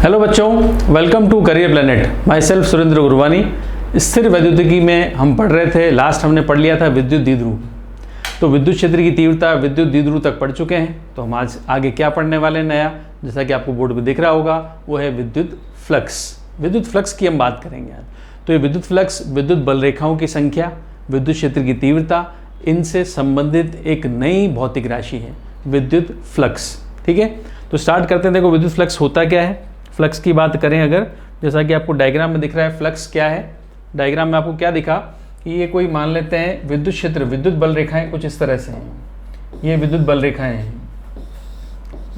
Hello बच्चों, welcome to career planet. Myself Surendra Gurwani. स्थिर वैद्युतिकी में हम पढ़ रहे थे, लास्ट हमने पढ़ लिया था विद्युत द्विध्रुव। तो विद्युत क्षेत्र की तीव्रता विद्युत द्विध्रुव तक पढ़ चुके हैं। तो हम आज आगे क्या पढ़ने वाले हैं नया, जैसा कि आपको बोर्ड पर दिख रहा होगा, वो है विद्युत फ्लक्स। विद्युत फ्लक्स की हम बात करेंगे आज। तो ये विद्युत फ्लक्स विद्युत बल रेखाओं की संख्या, विद्युत क्षेत्र की तीव्रता, इनसे संबंधित एक नई भौतिक राशि है विद्युत फ्लक्स। ठीक है, तो स्टार्ट करते हैं। देखो विद्युत फ्लक्स होता क्या है। फ्लक्स की बात करें अगर, जैसा कि आपको डायग्राम में दिख रहा है फ्लक्स क्या है। डायग्राम में आपको क्या दिखा कि ये कोई मान लेते हैं विद्युत क्षेत्र, विद्युत बल रेखाएं कुछ इस तरह से हैं। ये विद्युत बल रेखाएं हैं,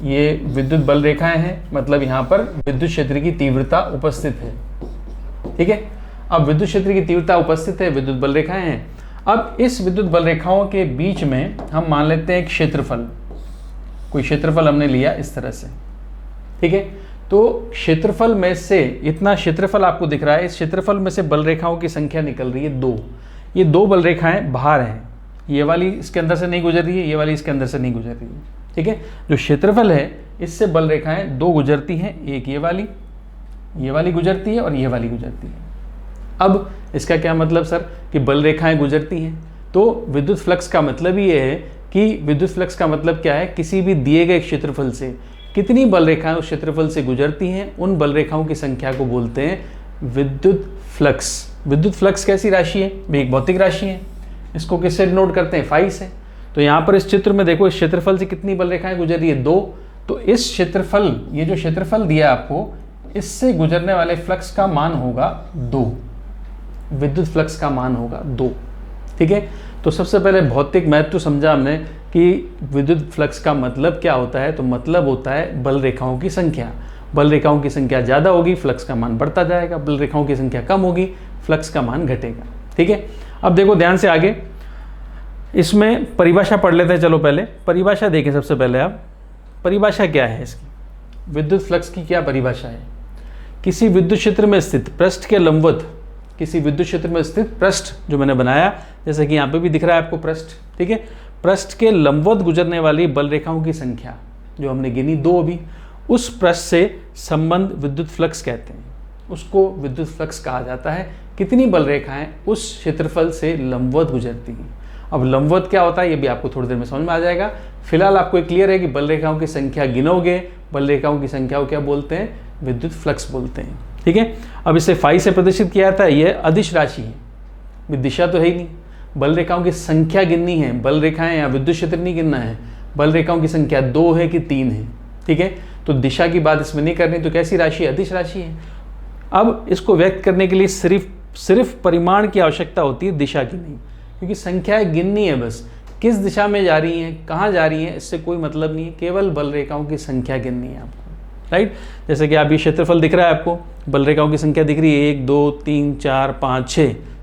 ये विद्युत बल रेखाएं हैं, मतलब यहाँ पर विद्युत क्षेत्र की तीव्रता उपस्थित है। ठीक है, अब विद्युत क्षेत्र की तीव्रता उपस्थित है, विद्युत बल रेखाएं हैं। अब इस विद्युत बल रेखाओं के बीच में हम मान लेते हैं एक क्षेत्रफल, कोई क्षेत्रफल हमने लिया इस तरह से। ठीक है, तो क्षेत्रफल में से इतना क्षेत्रफल आपको दिख रहा है, इस क्षेत्रफल में से बल रेखाओं की संख्या निकल रही है 2। ये 2 बल रेखाएं बाहर हैं, ये वाली इसके अंदर से नहीं गुजर रही है, ये वाली इसके अंदर से नहीं गुजर रही है। ठीक है, जो क्षेत्रफल है इससे बल रेखाएं 2 गुजरती हैं, एक ये वाली गुजरती है और ये वाली गुजरती है। अब इसका क्या मतलब सर कि बल रेखाएं गुजरती हैं, तो विद्युत फ्लक्स का मतलब ये है कि विद्युत फ्लक्स का मतलब क्या है, किसी भी दिए गए क्षेत्रफल से कितनी बल रेखाएं उस क्षेत्रफल से गुजरती हैं, उन बल रेखाओं की संख्या को बोलते हैं विद्युत फ्लक्स। विद्युत फ्लक्स कैसी राशि है, भी एक भौतिक राशि है। इसको किससे नोट करते हैं, फाई से। तो यहाँ पर इस चित्र में देखो, इस क्षेत्रफल से कितनी बल रेखाएं गुजर रही है, 2। तो इस क्षेत्रफल, ये जो क्षेत्रफल दिया आपको, इससे गुजरने वाले फ्लक्स का मान होगा 2। विद्युत फ्लक्स का मान होगा 2। ठीक है, तो सबसे पहले भौतिक महत्व समझा हमने कि विद्युत फ्लक्स का मतलब क्या होता है। तो मतलब होता है बल रेखाओं की संख्या। बल रेखाओं की संख्या ज़्यादा होगी, फ्लक्स का मान बढ़ता जाएगा। बल रेखाओं की संख्या कम होगी, फ्लक्स का मान घटेगा। ठीक है, अब देखो ध्यान से आगे, इसमें परिभाषा पढ़ लेते हैं। चलो पहले परिभाषा देखें। सबसे पहले आप परिभाषा क्या है इसकी, विद्युत फ्लक्स की क्या परिभाषा है। किसी विद्युत क्षेत्र में स्थित पृष्ठ के लंबवत, किसी विद्युत क्षेत्र में स्थित पृष्ठ जो मैंने बनाया, जैसे कि यहाँ पे भी दिख रहा है आपको पृष्ठ। ठीक है, पृष्ठ के लंबवत गुजरने वाली बल रेखाओं की संख्या जो हमने गिनी 2 अभी, उस पृष्ठ से संबंध विद्युत फ्लक्स कहते हैं, उसको विद्युत फ्लक्स कहा जाता है। कितनी बल रेखाएं उस क्षेत्रफल से लंबवत गुजरती हैं। अब लंबवत क्या होता है ये भी आपको थोड़ी देर में समझ में आ जाएगा। फिलहाल आपको क्लियर है कि बल रेखाओं की संख्या गिनोगे, बल रेखाओं की संख्या को क्या बोलते हैं, विद्युत फ्लक्स बोलते हैं। ठीक है, अब इसे फाई से प्रदर्शित किया था। यह अदिश राशि है, दिशा तो है ही नहीं, बल रेखाओं की संख्या गिननी है। बल रेखाएं या विद्युत क्षेत्र नहीं गिनना है, बल रेखाओं की संख्या 2 है कि 3 है। ठीक है, तो दिशा की बात इसमें नहीं करनी, तो कैसी राशि है, अदिश राशि है। अब इसको व्यक्त करने के लिए सिर्फ परिमाण की आवश्यकता होती है, दिशा की नहीं, क्योंकि संख्याएं गिननी है बस। किस दिशा में जा रही हैं, कहाँ जा रही हैं, इससे कोई मतलब नहीं है, केवल बल रेखाओं की संख्या गिननी है आपको। राइट, जैसे कि आप ये क्षेत्रफल दिख रहा है आपको, बल रेखाओं की संख्या दिख रही है, 1 2 3 4 5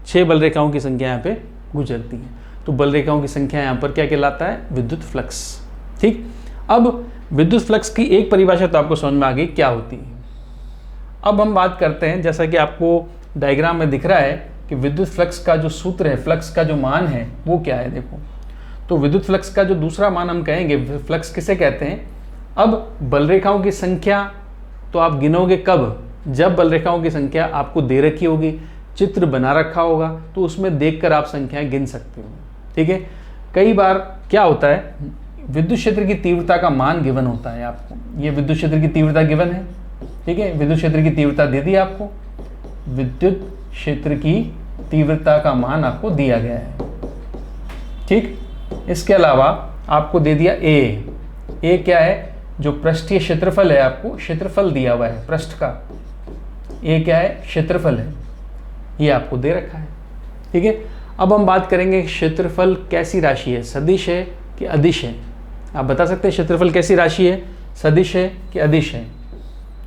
6 बल रेखाओं की संख्या यहाँ पे गुजरती है। तो बल रेखाओं की संख्या यहाँ पर क्या कहलाता है, विद्युत फ्लक्स। ठीक, अब विद्युत फ्लक्स की एक परिभाषा तो आपको समझ में आ गई क्या होती है। अब हम बात करते हैं, जैसा कि आपको डायग्राम में दिख रहा है कि विद्युत फ्लक्स का जो सूत्र है, फ्लक्स का जो मान है वो क्या है। देखो, तो विद्युत फ्लक्स का जो दूसरा मान हम कहेंगे, फ्लक्स किसे कहते हैं। अब बल रेखाओं की संख्या तो आप गिनोगे कब, जब बल रेखाओं की संख्या आपको दे रखी होगी, चित्र बना रखा होगा, तो उसमें देखकर आप संख्याएं गिन सकते हो। ठीक है, कई बार क्या होता है, विद्युत क्षेत्र की तीव्रता का मान गिवन होता है आपको। ये विद्युत क्षेत्र की तीव्रता गिवन है। ठीक है, विद्युत क्षेत्र की तीव्रता दे दी आपको, विद्युत क्षेत्र की तीव्रता का मान आपको दिया गया है। ठीक, इसके अलावा आपको दे दिया ए क्या है, जो पृष्ठीय क्षेत्रफल है, आपको क्षेत्रफल दिया हुआ है पृष्ठ का। ए क्या है, क्षेत्रफल है, ये आपको दे रखा है। ठीक है, अब हम बात करेंगे क्षेत्रफल कैसी राशि है, सदिश है कि अदिश है। आप बता सकते हैं क्षेत्रफल कैसी राशि है, सदिश है कि अदिश है।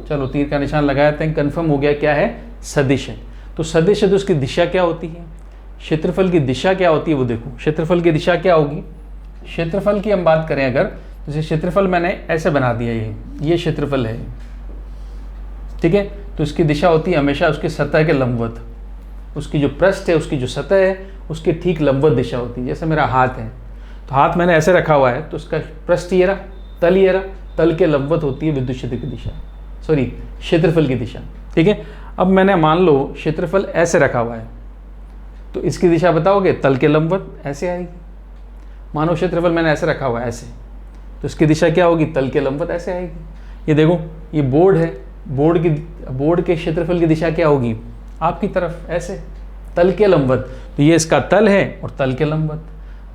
चलो तीर का निशान लगाते हैं, कंफर्म हो गया क्या है, सदिश है। तो सदिश है तो उसकी दिशा क्या होती है, क्षेत्रफल की दिशा क्या होती है वो देखो। क्षेत्रफल की दिशा क्या होगी, क्षेत्रफल की हम बात करें अगर, जैसे क्षेत्रफल मैंने ऐसे बना दिया, ये क्षेत्रफल है। ठीक है, तो इसकी दिशा होती है हमेशा उसकी सतह के लंबवत। उसकी जो पृष्ठ है, उसकी जो सतह है, उसकी ठीक लंबवत दिशा होती है। जैसे मेरा हाथ है, तो हाथ मैंने ऐसे रखा हुआ है, तो उसका पृष्ठ ये रहा, तल ये रहा, तल के लंबवत होती है विद्युत क्षेत्र की दिशा। सॉरी क्षेत्रफल की दिशा। ठीक है, अब मैंने मान लो क्षेत्रफल ऐसे रखा हुआ है, तो इसकी दिशा बताओगे तल के लंबवत ऐसे आएगी। मानो क्षेत्रफल मैंने ऐसे रखा हुआ है ऐसे, तो इसकी दिशा क्या होगी, तल के लंबवत ऐसे आएगी। ये देखो ये बोर्ड है, बोर्ड के क्षेत्रफल की दिशा क्या होगी, आपकी तरफ ऐसे, तल के लंबवत। तो ये इसका तल है और तल के लंबवत।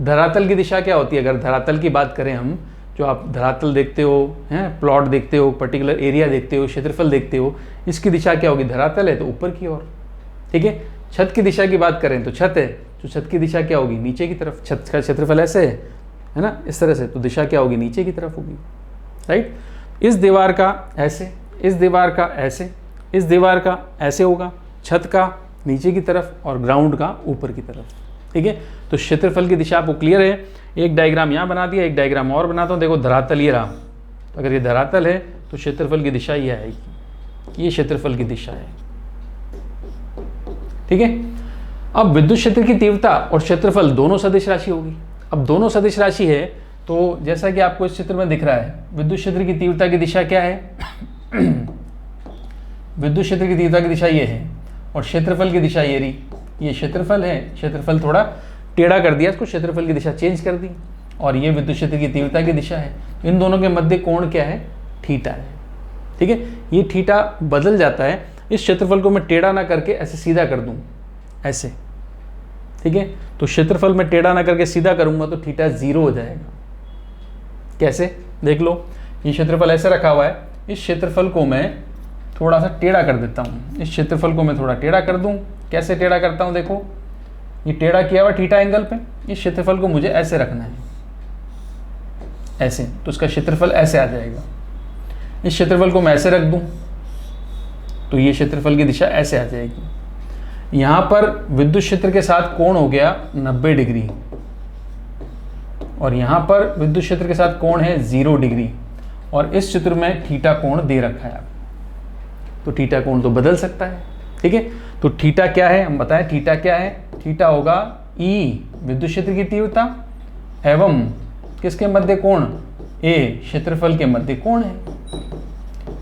धरातल की दिशा क्या होती है, अगर धरातल की बात करें हम, जो आप धरातल देखते हो हैं, प्लॉट देखते हो, पर्टिकुलर एरिया देखते हो, क्षेत्रफल देखते हो, इसकी दिशा क्या होगी, धरातल है तो ऊपर की ओर। ठीक है, छत की दिशा की बात करें तो छत है, तो छत की दिशा क्या होगी, नीचे की तरफ। छत का क्षेत्रफल ऐसे है ना, इस तरह से, तो दिशा क्या होगी, नीचे की तरफ होगी। राइट, इस दीवार का ऐसे, इस दीवार का ऐसे, इस दीवार का ऐसे होगा, छत का नीचे की तरफ और ग्राउंड का ऊपर की तरफ। ठीक है, तो क्षेत्रफल की दिशा आपको क्लियर है। एक डायग्राम यहाँ बना दिया, एक डायग्राम और बनाता हूँ। देखो धरातल ये रहा, तो अगर ये धरातल है तो क्षेत्रफल की दिशा ये आएगी, ये क्षेत्रफल की दिशा है। ठीक है, अब विद्युत क्षेत्र की तीव्रता और क्षेत्रफल दोनों सदिश राशि होगी। अब दोनों सदिश राशि है, तो जैसा कि आपको इस चित्र में दिख रहा है, विद्युत क्षेत्र की तीव्रता की दिशा क्या है विद्युत क्षेत्र की तीव्रता की दिशा ये है और क्षेत्रफल की दिशा ये रही। ये क्षेत्रफल है, क्षेत्रफल थोड़ा टेढ़ा कर दिया इसको, क्षेत्रफल की दिशा चेंज कर दी, और ये विद्युत क्षेत्र की तीव्रता की दिशा है। इन दोनों के मध्य कोण क्या है, थीटा है। ठीक है, ये थीटा बदल जाता है। इस क्षेत्रफल को मैं टेढ़ा ना करके ऐसे सीधा कर दूं, ऐसे। ठीक है, तो क्षेत्रफल में टेढ़ा ना करके सीधा करूंगा तो थीटा 0 हो जाएगा। कैसे, देख लो, ये क्षेत्रफल ऐसे रखा हुआ है, इस क्षेत्रफल को मैं थोड़ा सा टेढ़ा कर देता हूँ। इस क्षेत्रफल को मैं थोड़ा टेढ़ा कर दूँ, कैसे टेढ़ा करता हूँ, देखो ये टेढ़ा किया हुआ थीटा एंगल पे। इस क्षेत्रफल को मुझे ऐसे रखना है, ऐसे, तो इसका क्षेत्रफल ऐसे आ जाएगा। इस क्षेत्रफल को मैं ऐसे रख दूं तो ये क्षेत्रफल की दिशा ऐसे आ जाएगी। यहाँ पर विद्युत क्षेत्र के साथ कोण हो गया 90 डिग्री, और यहाँ पर विद्युत क्षेत्र के साथ कोण है 0 डिग्री, और इस चित्र में थीटा कोण दे रखा है। तो थीटा कोण तो बदल सकता है। ठीक है, तो थीटा क्या है, हम बताएं थीटा क्या है। थीटा होगा ई विद्युत क्षेत्र की तीव्रता एवं किसके मध्य कोण, ए क्षेत्रफल के मध्य कोण है।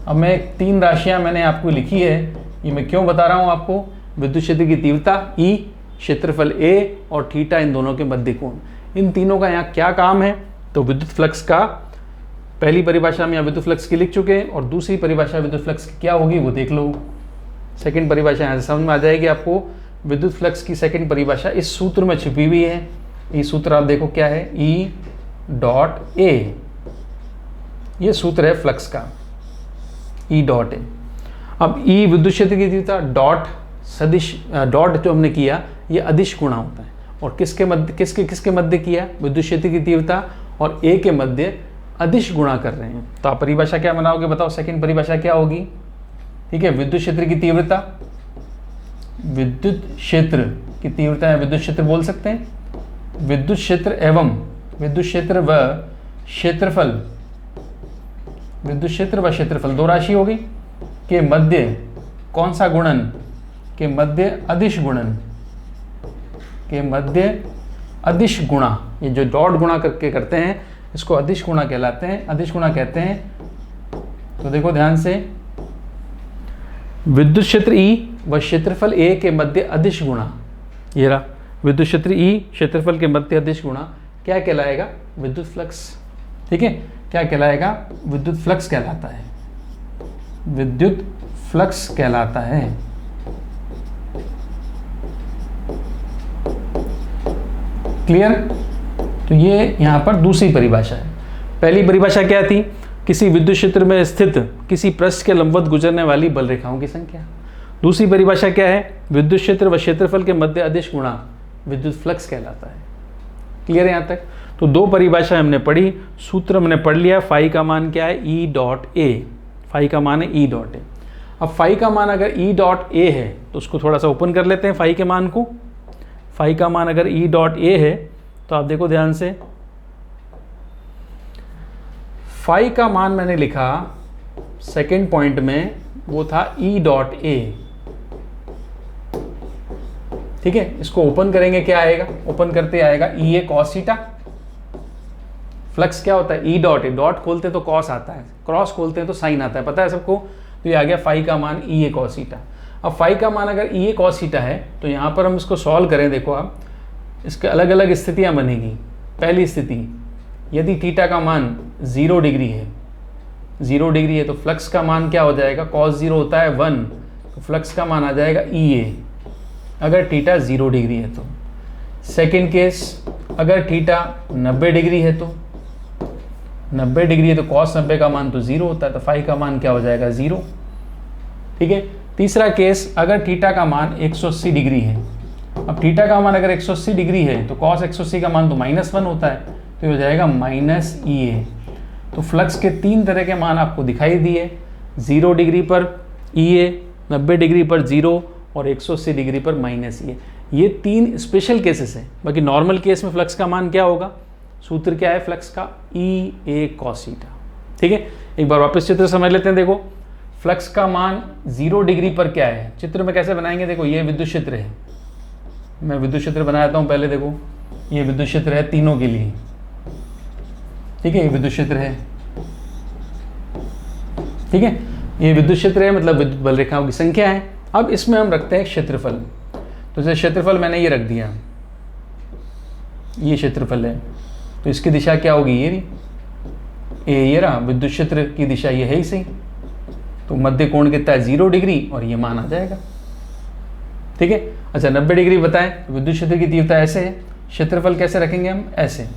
अब मैं 3 राशियां मैंने आपको लिखी है, ये मैं क्यों बता रहा हूं आपको, विद्युत क्षेत्र की तीव्रता ई, क्षेत्रफल ए और थीटा, इन दोनों के मध्य कोण। इन तीनों का यहाँ क्या काम है, तो विद्युत फ्लक्स का, पहली परिभाषा में यहाँ विद्युत फ्लक्स की लिख चुके हैं, और दूसरी परिभाषा विद्युत फ्लक्स की क्या होगी वो देख लो। सेकंड परिभाषा यहाँ से समझ में आ जाएगी आपको। विद्युत फ्लक्स की सेकंड परिभाषा इस सूत्र में छिपी हुई है। ये सूत्र आप देखो क्या है, ई डॉट ए, ये सूत्र है फ्लक्स का, ई डॉट ए। अब ई विद्युत क्षेत्र की तीव्रता, डॉट सदिश, डॉट जो हमने किया ये अदिश गुणा होता है, और किसके मध्य, किसके मध्य किया, विद्युत क्षेत्र की तीव्रता और ए के मध्य अदिश गुणा कर रहे हैं। तो आप परिभाषा क्या बनाओगे बताओ, सेकंड परिभाषा क्या होगी। ठीक है, विद्युत क्षेत्र की तीव्रता, विद्युत क्षेत्र की तीव्रता है, विद्युत क्षेत्र बोल सकते हैं, विद्युत क्षेत्र एवं विद्युत क्षेत्र व क्षेत्रफल, विद्युत क्षेत्र व क्षेत्रफल दो राशि होगी के मध्य कौन सा गुणन, के मध्य अदिश गुणन, के मध्य अदिश गुणा। ये जो डॉट गुणा करके करते हैं इसको अदिश गुणा कहलाते हैं, अदिश गुणा कहते हैं। तो देखो ध्यान से, विद्युत क्षेत्र ई व क्षेत्रफल ए के मध्य अदिश गुणा, ये रहा विद्युत क्षेत्र ई क्षेत्रफल के मध्य अदिश गुणा क्या कहलाएगा, विद्युत फ्लक्स। ठीक है, क्या कहलाएगा, विद्युत फ्लक्स कहलाता है, विद्युत फ्लक्स कहलाता है। क्लियर। तो ये यहाँ पर दूसरी परिभाषा है। पहली परिभाषा क्या थी, किसी विद्युत क्षेत्र में स्थित किसी पृष्ठ के लंबवत गुजरने वाली बल रेखाओं की संख्या। दूसरी परिभाषा क्या है, विद्युत क्षेत्र व क्षेत्रफल के मध्य अदिश गुणा विद्युत फ्लक्स कहलाता है। क्लियर है यहाँ तक। तो दो परिभाषाएं हमने पढ़ी, सूत्र हमने पढ़ लिया। फाई का मान क्या है, ई डॉट ए, फाई का मान है ई डॉट ए। अब फाई का मान अगर ई डॉट ए है तो उसको थोड़ा सा ओपन कर लेते हैं फाई के मान को। फाई का मान अगर ई डॉट ए है तो आप देखो ध्यान से, फाई का मान मैंने लिखा सेकेंड पॉइंट में, वो था ई डॉट ए। ठीक है, इसको ओपन करेंगे क्या आएगा, ओपन करते आएगा ई ए कॉस थीटा। फ्लक्स क्या होता है, ई डॉट ए, डॉट खोलते हैं तो कॉस आता है, क्रॉस खोलते हैं तो साइन आता है, पता है सबको। तो ये आ गया फाई का मान ई ए कॉस थीटा। अब फाई का मान अगर ई ए कॉस थीटा है तो यहाँ पर हम इसको सॉल्व करें, देखो आप इसके अलग अलग स्थितियाँ बनेगी। पहली स्थिति, यदि थीटा का मान 0 डिग्री है, 0 डिग्री है तो फ्लक्स का मान क्या हो जाएगा, cos 0 होता है 1, तो फ्लक्स का मान आ जाएगा ई ए, अगर थीटा 0 डिग्री है तो। सेकेंड केस, अगर थीटा 90 डिग्री है तो 90 डिग्री है तो cos 90 का मान तो 0 होता है, तो फाई का मान क्या हो जाएगा 0। ठीक है। तीसरा केस, अगर थीटा का मान 180 डिग्री है, अब थीटा का मान अगर 180 डिग्री है तो cos 180 का मान तो -1 होता है, तो ये हो जाएगा माइनस ई ए। तो फ्लक्स के 3 तरह के मान आपको दिखाई दिए, 0 डिग्री पर ई ए, 90 डिग्री पर 0 और 180 डिग्री पर माइनस ई ए। ये 3 स्पेशल केसेस हैं। बाकी नॉर्मल केस में फ्लक्स का मान क्या होगा, सूत्र क्या है फ्लक्स का, ई ए कॉस थीटा। ठीक है, एक बार वापस चित्र समझ लेते हैं। देखो फ्लक्स का मान 0 डिग्री पर क्या है, चित्र में कैसे बनाएंगे, देखो ये विद्युत क्षेत्र है, मैं विद्युत क्षेत्र बनाता हूँ पहले। देखो ये विद्युत क्षेत्र है तीनों के लिए, ठीक है, ये विद्युत क्षेत्र है, ठीक है, ये विद्युत क्षेत्र है, मतलब विद्युत बल रेखाओं की संख्या है। अब इसमें हम रखते हैं क्षेत्रफल, तो जैसे क्षेत्रफल मैंने ये रख दिया, ये क्षेत्रफल है, तो इसकी दिशा क्या होगी, ये रही, ये रहा, विद्युत क्षेत्र की दिशा ये है ही सही, तो मध्य कोण कितना है 0 डिग्री और ये मान आ जाएगा। ठीक है। अच्छा 90 डिग्री बताएं, विद्युत क्षेत्र की तीव्रता ऐसे है, क्षेत्रफल कैसे रखेंगे हम, ऐसे,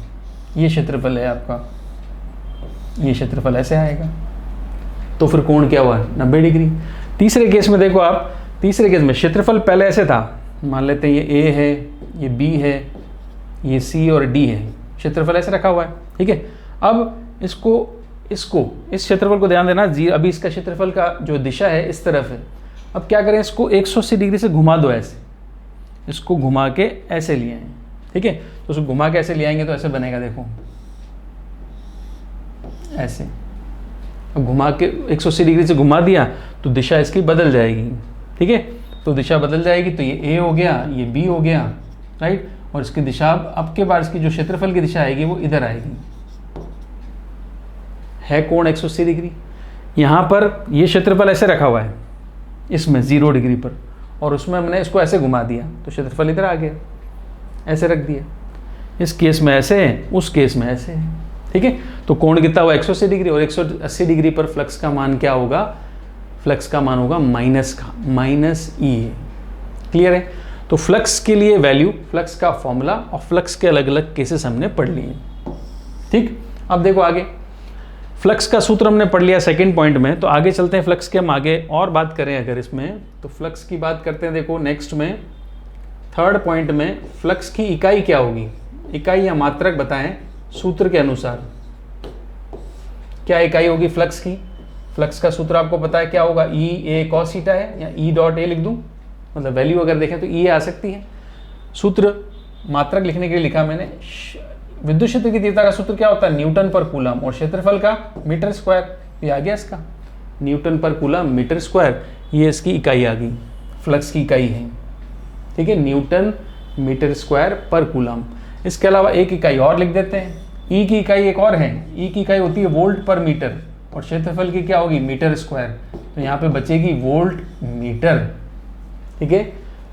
ये क्षेत्रफल है आपका, ये क्षेत्रफल ऐसे आएगा, तो फिर कोण क्या हुआ 90 डिग्री। तीसरे केस में देखो आप, तीसरे केस में क्षेत्रफल पहले ऐसे था, मान लेते हैं ये ए है, ये बी है, ये सी और डी है, क्षेत्रफल ऐसे रखा हुआ है। ठीक है। अब इसको इस क्षेत्रफल को ध्यान देना, अभी इसका क्षेत्रफल का जो दिशा है इस तरफ है। अब क्या करें, इसको 180 डिग्री से घुमा दो, ऐसे इसको घुमा के ऐसे लिए आए। ठीक है, तो उसको घुमा के ऐसे ले आएंगे तो ऐसे बनेगा, देखो ऐसे। अब घुमा के 180 डिग्री से घुमा दिया तो दिशा इसकी बदल जाएगी। ठीक है, तो दिशा बदल जाएगी, तो ये ए हो गया, ये बी हो गया, राइट, और इसकी दिशा अब के बाद इसकी जो क्षेत्रफल की दिशा आएगी वो इधर आएगी, है कोण 180 डिग्री। यहाँ पर ये क्षेत्रफल ऐसे रखा हुआ है इसमें 0 डिग्री पर, और उसमें हमने इसको ऐसे घुमा दिया तो क्षेत्रफल इधर आ गया, ऐसे रख दिया। इस केस में ऐसे है, उस केस में ऐसे है। ठीक है, तो कोण कितना हुआ 180 डिग्री, और 180 डिग्री पर फ्लक्स का मान क्या होगा, फ्लक्स का मान होगा माइनस ई ए। क्लियर है। तो फ्लक्स के लिए वैल्यू, फ्लक्स का फॉर्मूला और फ्लक्स के अलग अलग केसेस हमने पढ़ लिए। ठीक, अब देखो आगे, फ्लक्स का सूत्र हमने पढ़ लिया सेकंड पॉइंट में, तो आगे चलते हैं फ्लक्स के, हम आगे और बात करें अगर इसमें, तो फ्लक्स की बात करते हैं। देखो नेक्स्ट में थर्ड पॉइंट में फ्लक्स की इकाई क्या होगी, इकाई या मात्रक बताएं सूत्र के अनुसार, क्या इकाई होगी फ्लक्स की। फ्लक्स का सूत्र आपको पता है क्या होगा, ई ए कॉस थीटा है, या ई डॉट ए लिख दूं, मतलब वैल्यू अगर देखें तो ई आ सकती है। सूत्र मात्रक लिखने के लिए लिखा मैंने, विद्युत क्षेत्र की तीव्रता का सूत्र क्या होता है, न्यूटन पर कूलम, और क्षेत्रफल का मीटर स्क्वायर, ये आ गया इसका, न्यूटन पर कूलम मीटर स्क्वायर, ये इसकी इकाई आ गई, फ्लक्स की इकाई है। ठीक है, न्यूटन मीटर स्क्वायर पर कूलम। इसके अलावा एक इकाई और लिख देते हैं, ई की इकाई एक और है, ई की इकाई होती है वोल्ट पर मीटर, और क्षेत्रफल की क्या होगी मीटर स्क्वायर, तो यहाँ पे बचेगी वोल्ट मीटर। ठीक है,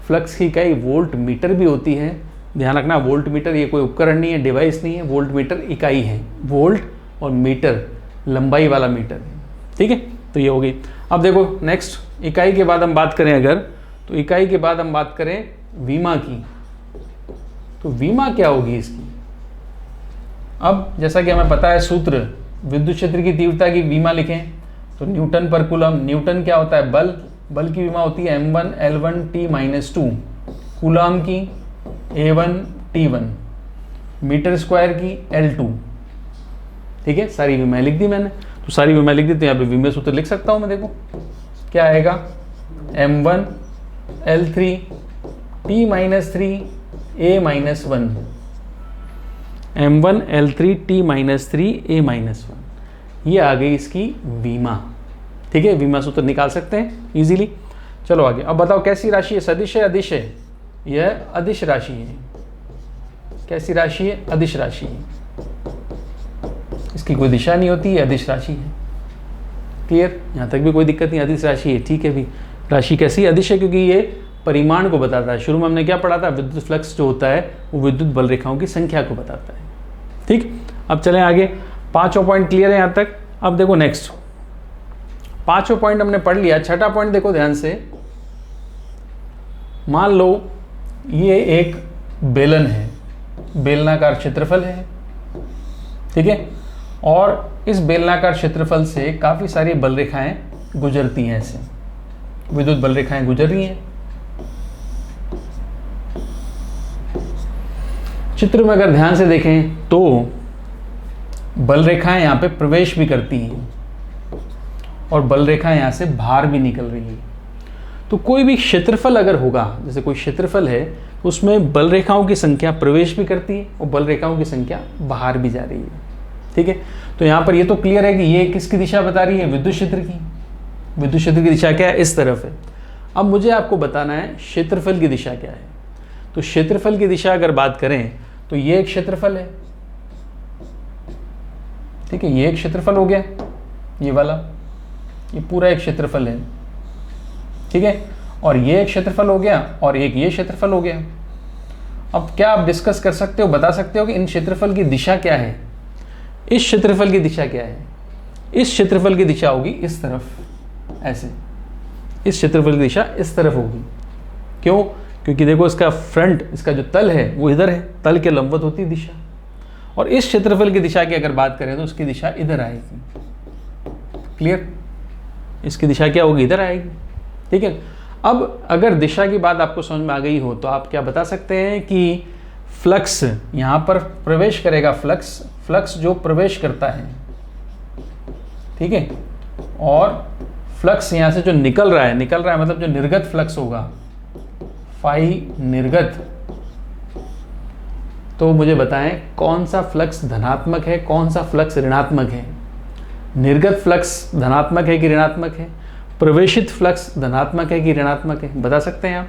फ्लक्स की इकाई वोल्ट मीटर भी होती है, ध्यान रखना, वोल्ट मीटर ये कोई उपकरण नहीं है, डिवाइस नहीं है, वोल्ट मीटर इकाई है, वोल्ट और मीटर लंबाई वाला मीटर है। ठीक है, तो ये हो गई। अब देखो नेक्स्ट, इकाई के बाद हम बात करें अगर, तो इकाई के बाद हम बात करें विमा की, तो विमा क्या होगी इसकी। अब जैसा कि हमें पता है सूत्र, विद्युत क्षेत्र की तीव्रता की विमा लिखें तो न्यूटन पर कूलम, न्यूटन क्या होता है बल, बल की विमा होती है m1 L1 T-2, कूलम की A1 T1, मीटर स्क्वायर की L2। ठीक है, सारी विमाएं लिख दी मैंने, तो सारी विमाएं लिख दी, तो यहाँ पे विमा सूत्र लिख सकता हूँ मैं। देखो क्या आएगा, m1 L3 T-3 A-1, m1 L3 T-3 A-1, ये आ गई इसकी विमा। ठीक है, विमा सूत्र निकाल सकते हैं इजीली। चलो आगे, अब बताओ कैसी राशि है, सदिश है अदिश है, यह अदिश राशि है। कैसी राशि है, अदिश राशि है, इसकी कोई दिशा नहीं होती है, अदिश राशि है। क्लियर, यहाँ तक भी कोई दिक्कत नहीं। अदिश राशि है, ठीक है भी। राशि कैसी अदिश है? क्योंकि ये परिमाण को बताता है। शुरू में हमने क्या पढ़ा था? विद्युत फ्लक्स जो होता है वो विद्युत बल रेखाओं की संख्या को बताता है। ठीक, अब चलें आगे। पांचों पॉइंट क्लियर है यहाँ तक। अब देखो नेक्स्ट, पांचों पॉइंट हमने पढ़ लिया। छठा पॉइंट देखो ध्यान से। मान लो ये एक बेलन है, बेलनाकार क्षेत्रफल है, ठीक है, और इस बेलनाकार क्षेत्रफल से काफी सारी बल रेखाएं गुजरती हैं, ऐसे विद्युत बल रेखाएं गुजर रही हैं। चित्र में अगर ध्यान से देखें तो बल रेखाएं यहाँ पे प्रवेश भी करती हैं और बल रेखाएं यहाँ से बाहर भी निकल रही है। तो कोई भी क्षेत्रफल अगर होगा, जैसे कोई क्षेत्रफल है, उसमें बल रेखाओं की संख्या प्रवेश भी करती है और बल रेखाओं की संख्या बाहर भी जा रही है। ठीक है, तो यहाँ पर ये तो क्लियर है कि ये किसकी दिशा बता रही है? विद्युत क्षेत्र की। विद्युत क्षेत्र की दिशा क्या है? इस तरफ है। अब मुझे आपको बताना है क्षेत्रफल की दिशा क्या है। तो क्षेत्रफल की दिशा अगर बात करें तो ये एक क्षेत्रफल है, ठीक है, ये एक क्षेत्रफल हो गया, ये वाला, ये पूरा एक क्षेत्रफल है, ठीक है, और ये एक क्षेत्रफल हो गया और एक ये क्षेत्रफल हो गया। अब क्या आप डिस्कस कर सकते हो, बता सकते हो कि इन क्षेत्रफल की दिशा क्या है? इस क्षेत्रफल की दिशा क्या है? इस क्षेत्रफल की दिशा होगी इस तरफ, ऐसे। इस क्षेत्रफल की दिशा इस तरफ होगी। क्यों? क्योंकि देखो इसका फ्रंट, इसका जो तल है वो इधर है, तल के लंबवत होती है दिशा। और इस क्षेत्रफल की दिशा की अगर बात करें तो उसकी दिशा इधर आएगी। क्लियर? इसकी दिशा क्या होगी? इधर आएगी। ठीक है, अब अगर दिशा की बात आपको समझ में आ गई हो तो आप क्या बता सकते हैं कि फ्लक्स यहाँ पर प्रवेश करेगा। फ्लक्स जो प्रवेश करता है, ठीक है, और फ्लक्स यहाँ से जो निकल रहा है मतलब जो निर्गत फ्लक्स होगा, फाई निर्गत, तो मुझे बताएं कौन सा फ्लक्स धनात्मक है, कौन सा फ्लक्स ऋणात्मक है? निर्गत फ्लक्स धनात्मक है कि ऋणात्मक है? प्रवेशित फ्लक्स धनात्मक है कि ऋणात्मक है? बता सकते हैं आप।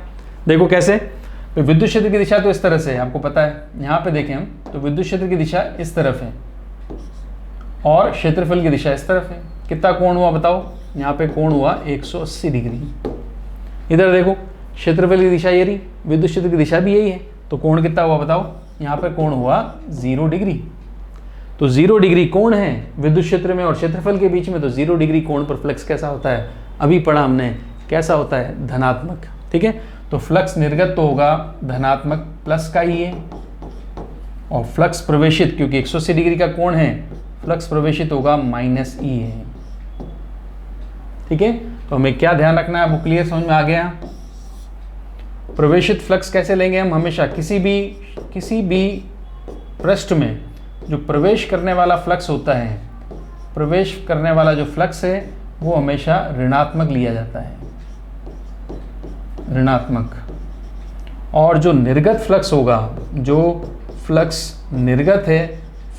देखो कैसे, तो विद्युत क्षेत्र की दिशा तो इस तरह से है, आपको पता है। यहाँ पे देखें हम तो विद्युत क्षेत्र की दिशा इस तरफ है और क्षेत्रफल की दिशा इस तरफ है। कितना कोण हुआ बताओ? यहाँ पे कोण हुआ 180 डिग्री। इधर देखो क्षेत्रफल की दिशा ये रही, विद्युत क्षेत्र की दिशा भी यही है, तो कोण कितना हुआ बताओ? यहाँ पे कोण हुआ 0 डिग्री। तो 0 डिग्री कोण है विद्युत क्षेत्र में और क्षेत्रफल के बीच में, तो 0 डिग्री कोण पर फ्लक्स कैसा होता है? अभी पढ़ा हमने, कैसा होता है? धनात्मक। ठीक है, तो फ्लक्स निर्गत तो होगा धनात्मक प्लस का ही है, और फ्लक्स प्रवेशित, क्योंकि 180 डिग्री का कोण है, फ्लक्स प्रवेशित होगा माइनस ई है। ठीक है, तो हमें क्या ध्यान रखना है? वो क्लियर समझ में आ गया? प्रवेशित फ्लक्स कैसे लेंगे हम? हमेशा किसी भी पृष्ठ में जो प्रवेश करने वाला फ्लक्स होता है, प्रवेश करने वाला जो फ्लक्स है वो हमेशा ऋणात्मक लिया जाता है, ऋणात्मक। और जो निर्गत फ्लक्स होगा, जो फ्लक्स निर्गत है,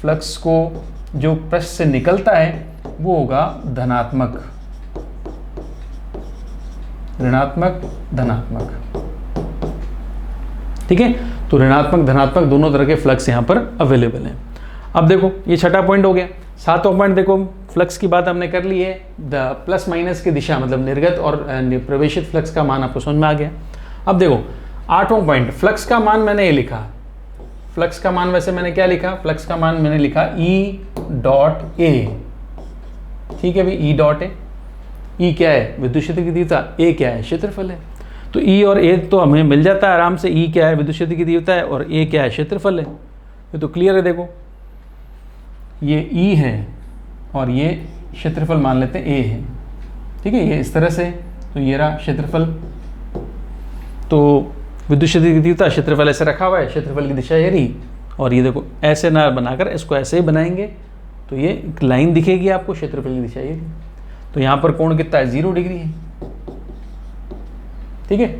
फ्लक्स को जो पृष्ठ से निकलता है वो होगा धनात्मक, ऋणात्मक, धनात्मक। ठीक है, तो ऋणात्मक धनात्मक दोनों तरह के फ्लक्स यहाँ पर अवेलेबल हैं। अब देखो ये छठा पॉइंट हो गया। सातवां पॉइंट देखो, फ्लक्स की बात हमने कर ली है, प्लस माइनस की दिशा, मतलब निर्गत और प्रवेशित फ्लक्स का मान आपको समझ में आ गया। अब देखो आठवां पॉइंट, फ्लक्स का मान मैंने ये लिखा, फ्लक्स का मान वैसे मैंने क्या लिखा? फ्लक्स का मान मैंने लिखा E.A। ठीक है भाई, E.A। E क्या है? विद्युत क्षेत्र की तीव्रता। A क्या है? क्षेत्रफल है। तो E और A तो हमें मिल जाता है आराम से। E क्या है? विद्युत क्षेत्र की तीव्रता है, और A क्या है? क्षेत्रफल है। ये तो क्लियर है। देखो ये E है और ये क्षेत्रफल मान लेते हैं A है। ठीक है, ये इस तरह से, तो ये रहा क्षेत्रफल। तो विद्युत क्षेत्र की तीव्रता, क्षेत्रफल ऐसे रखा हुआ है, क्षेत्रफल की दिशा ये रही, और ये देखो ऐसे ना बनाकर इसको ऐसे ही बनाएंगे तो ये एक लाइन दिखेगी आपको, क्षेत्रफल की दिशा ये रही। तो यहाँ पर कोण कितना है? 0 डिग्री है। ठीक है,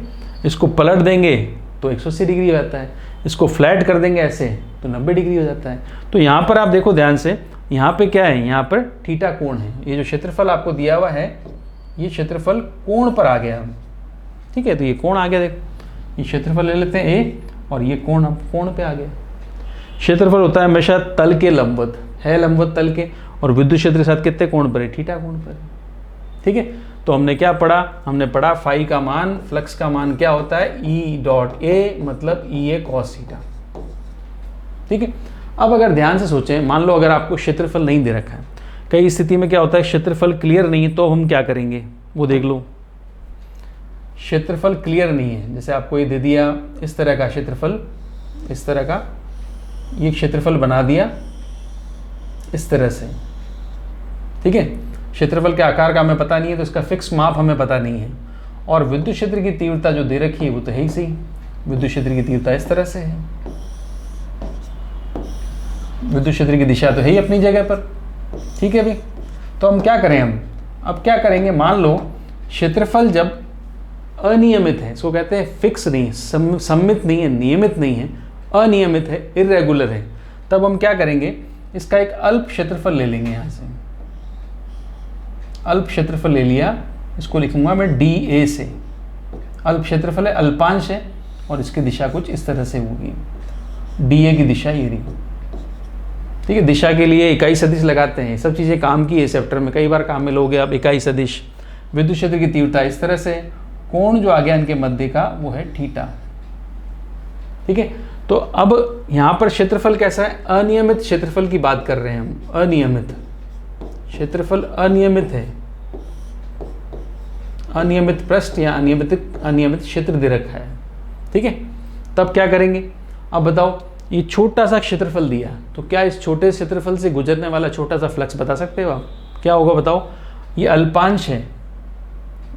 इसको पलट देंगे तो 180 डिग्री हो जाता है, इसको फ्लैट कर देंगे ऐसे तो 90 डिग्री हो जाता है। तो यहाँ पर आप देखो ध्यान से, यहाँ पे क्या है? यहाँ पर थीटा कोण है। ये जो क्षेत्रफल आपको दिया हुआ है, ये क्षेत्रफल कोण पर आ गया। ठीक है, तो ये कोण आ गया। देखो ये क्षेत्रफल ले लेते हैं A, और ये कोण अब कोण पे आ गया। क्षेत्रफल होता है हमेशा तल के लंबवत, है लंबवत तल के, और विद्युत क्षेत्र के साथ कितने कोण पर है? थीटा कोण पर है। ठीक है। तो हमने क्या पढ़ा, हमने पढ़ा फाई का मान, फ्लक्स का मान क्या होता है, ई डॉट ए मतलब ई ए कॉस थीटा। ठीक है। अब अगर ध्यान से सोचें, मान लो अगर आपको क्षेत्रफल नहीं दे रखा है, कई स्थिति में क्या होता है क्षेत्रफल क्लियर नहीं है, तो हम क्या करेंगे वो देख लो। क्षेत्रफल क्लियर नहीं है, जैसे आपको ये दे दिया इस तरह का क्षेत्रफल, इस तरह का ये क्षेत्रफल बना दिया इस तरह से, ठीक है। क्षेत्रफल के आकार का हमें पता नहीं है, तो इसका फिक्स माप हमें पता नहीं है, और विद्युत क्षेत्र की तीव्रता जो दे रखी है वो तो है ही सही, विद्युत क्षेत्र की तीव्रता इस तरह से है, विद्युत क्षेत्र की दिशा तो है ही अपनी जगह पर, ठीक है भाई। तो हम क्या करें, हम अब क्या करेंगे, मान लो क्षेत्रफल जब अनियमित है, इसको कहते हैं फिक्स नहीं है, सममित नहीं है, नियमित नहीं है, अनियमित है, इर्रेगुलर है, तब हम क्या करेंगे, इसका एक अल्प क्षेत्रफल ले लेंगे। यहाँ से अल्प क्षेत्रफल ले लिया, इसको लिखूंगा मैं डी ए से, अल्प क्षेत्रफल है, अल्पांश है, और इसकी दिशा कुछ इस तरह से होगी, डी ए की दिशा ये रही, ठीक है। दिशा के लिए इकाई सदिश लगाते हैं, सब चीज़ें काम की है चैप्टर में, कई बार काम में लोगे आप इकाई सदिश। विद्युत क्षेत्र की तीव्रता इस तरह से, कोण जो आ गया इनके मध्य का वो है थीटा, ठीक है। तो अब यहाँ पर क्षेत्रफल कैसा है, अनियमित क्षेत्रफल की बात कर रहे हैं हम, अनियमित क्षेत्रफल, अनियमित है, अनियमित पृष्ठ या अनियमित क्षेत्र दे रखा है, ठीक है। तब क्या करेंगे, अब बताओ, ये छोटा सा क्षेत्रफल दिया, तो क्या इस छोटे क्षेत्रफल से गुजरने वाला छोटा सा फ्लक्स बता सकते हो आप, क्या होगा बताओ। ये अल्पांश है,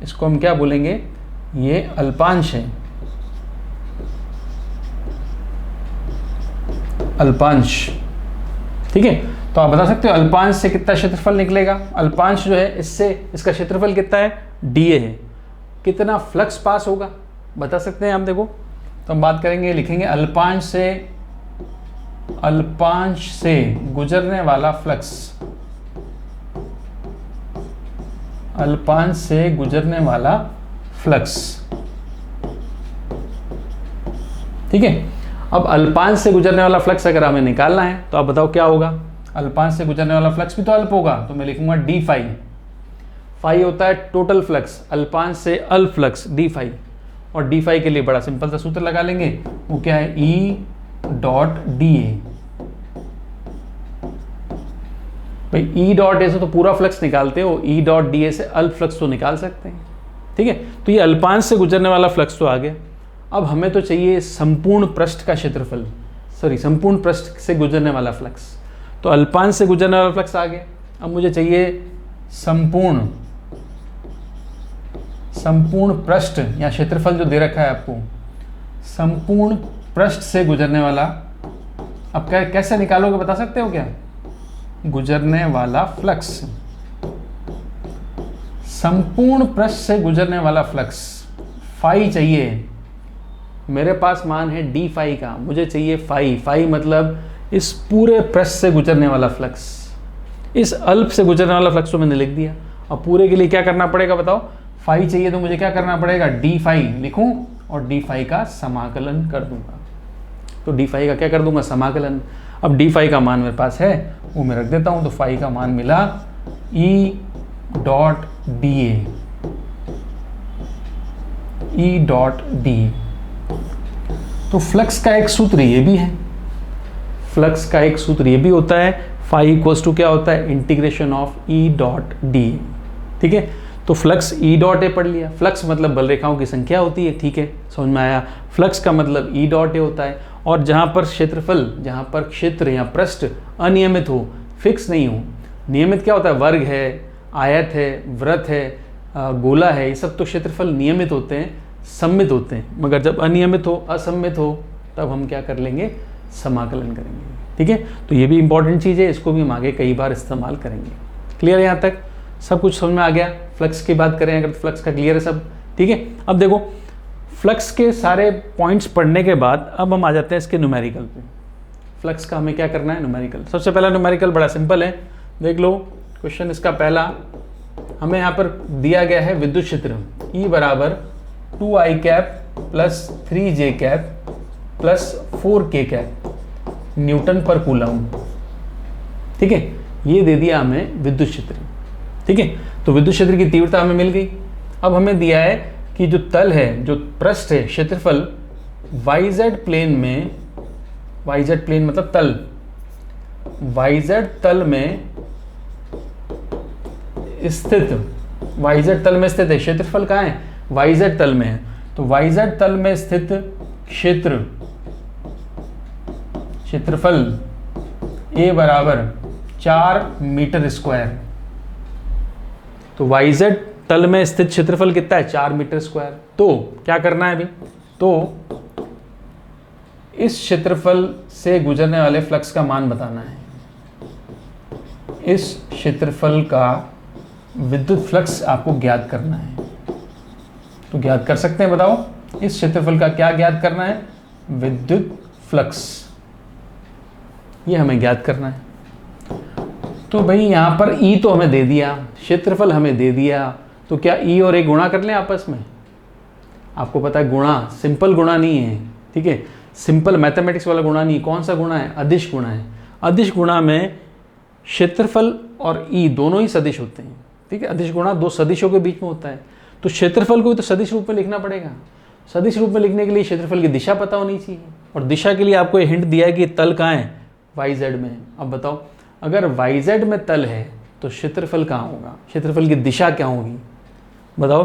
इसको हम क्या बोलेंगे, ये अल्पांश है, अल्पांश, ठीक है। तो आप बता सकते हो अल्पांश से कितना क्षेत्रफल निकलेगा, अल्पांश जो है इससे इसका क्षेत्रफल कितना है, डीए है, कितना फ्लक्स पास होगा बता सकते हैं आप। देखो तो हम बात करेंगे, लिखेंगे अल्पांश से गुजरने वाला फ्लक्स, अल्पांश से गुजरने वाला फ्लक्स, ठीक है। अब अल्पांश से गुजरने वाला फ्लक्स अगर हमें निकालना है तो आप बताओ क्या होगा, अल्पांश से गुजरने वाला फ्लक्स भी तो अल्प होगा, तो मैं लिखूंगा डी फाई, फाई होता है टोटल फ्लक्स, अल्पांश से अल्प फ्लक्स डी फाई, और डी फाई के लिए बड़ा सिंपल सा सूत्र लगा लेंगे, वो क्या है, ई डॉट डी ए। भाई ई डॉट ए से तो पूरा फ्लक्स निकालते हो, ई डॉट डी ए से अल्प फ्लक्स तो निकाल सकते हैं, ठीक है। तो ये अल्पांश से गुजरने वाला फ्लक्स तो आ गया। अब हमें तो चाहिए संपूर्ण पृष्ठ का क्षेत्रफल, संपूर्ण पृष्ठ से गुजरने वाला फ्लक्स, तो अल्पांश से गुजरने वाला फ्लक्स आ गया। अब मुझे चाहिए संपूर्ण पृष्ठ या क्षेत्रफल जो दे रखा है आपको, संपूर्ण पृष्ठ से गुजरने वाला, अब क्या कैसे निकालोगे बता सकते हो क्या, गुजरने वाला फ्लक्स, संपूर्ण पृष्ठ से गुजरने वाला फ्लक्स, फाई चाहिए, मेरे पास मान है डी फाई का, मुझे चाहिए फाई, फाई मतलब इस पूरे पृष्ठ से गुजरने वाला फ्लक्स, इस अल्प से गुजरने वाला फ्लक्स तो मैंने लिख दिया। अब पूरे के लिए क्या करना पड़ेगा बताओ, फाई चाहिए तो मुझे क्या करना पड़ेगा, डी फाई लिखूं और डी फाई का समाकलन कर दूंगा, तो डी फाई का क्या कर दूंगा, समाकलन। अब डी फाई का मान मेरे पास है वो मैं रख देता हूं, तो फाई का मान मिला E dot D A, E dot D. तो फ्लक्स का एक सूत्र ये भी है, फ्लक्स का एक सूत्र ये भी होता है, फाई इक्वल्स टू क्या होता है, integration of E dot D, ठीक है। तो फ्लक्स ई डॉट ए पढ़ लिया, फ्लक्स मतलब बल रेखाओं की संख्या होती है, ठीक है, समझ में आया। फ्लक्स का मतलब ई डॉट ए होता है, और जहाँ पर क्षेत्रफल, जहाँ पर क्षेत्र या पृष्ठ अनियमित हो, फिक्स नहीं हो, नियमित क्या होता है, वर्ग है, आयत है, वृत्त है, गोला है, ये सब तो क्षेत्रफल नियमित होते हैं, सम्मित होते हैं, मगर जब अनियमित हो, असम्मित हो, तब हम क्या कर लेंगे, समाकलन करेंगे, ठीक है। तो ये भी इंपॉर्टेंट चीज़ है, इसको भी हम आगे कई बार इस्तेमाल करेंगे। क्लियर है यहाँ तक, सब कुछ समझ में आ गया। फ्लक्स की बात करें अगर, फ्लक्स का क्लियर है सब, ठीक है। अब देखो फ्लक्स के सारे पॉइंट्स पढ़ने के बाद अब हम आ जाते हैं इसके न्यूमेरिकल पे। फ्लक्स का हमें क्या करना है, न्यूमेरिकल। सबसे पहला न्यूमेरिकल बड़ा सिंपल है, देख लो क्वेश्चन इसका पहला, हमें यहाँ पर दिया गया है विद्युत क्षेत्र E बराबर 2i cap plus 3j cap plus 4k cap Newton पर कूलम, ठीक है। ये दे दिया हमें विद्युत क्षेत्र, ठीक है। तो विद्युत क्षेत्र की तीव्रता हमें मिल गई। अब हमें दिया है कि जो तल है, जो पृष्ठ है, क्षेत्रफल YZ प्लेन में, YZ प्लेन मतलब तल, YZ तल में स्थित, YZ तल में स्थित है, क्षेत्रफल कहाँ है, YZ तल में है, तो YZ तल में स्थित क्षेत्रफल A बराबर 4 मीटर स्क्वायर। तो YZ तल में स्थित क्षेत्रफल कितना है, 4 मीटर स्क्वायर। तो क्या करना है अभी, तो इस क्षेत्रफल से गुजरने वाले फ्लक्स का मान बताना है। इस क्षेत्रफल का विद्युत फ्लक्स आपको ज्ञात करना है। तो ज्ञात कर सकते हैं, बताओ इस क्षेत्रफल का क्या ज्ञात करना है, विद्युत फ्लक्स, ये हमें ज्ञात करना है। तो भाई यहाँ पर E तो हमें दे दिया, क्षेत्रफल हमें दे दिया, तो क्या E और A गुणा कर लें आपस में। आपको पता है गुणा सिंपल गुणा नहीं है, ठीक है, सिंपल मैथमेटिक्स वाला गुणा नहीं। कौन सा गुणा है, अदिश गुणा है। अदिश गुणा में क्षेत्रफल और E दोनों ही सदिश होते हैं, ठीक है। अदिश गुणा दो सदिशों के बीच में होता है, तो क्षेत्रफल को भी तो सदिश रूप में लिखना पड़ेगा। सदिश रूप में लिखने के लिए क्षेत्रफल की दिशा पता होनी चाहिए, और दिशा के लिए आपको ये हिंट दिया है कि तल कहाँ है, YZ में है। अब बताओ अगर YZ में तल है तो क्षेत्रफल कहाँ होगा, क्षेत्रफल की दिशा क्या होगी, बताओ।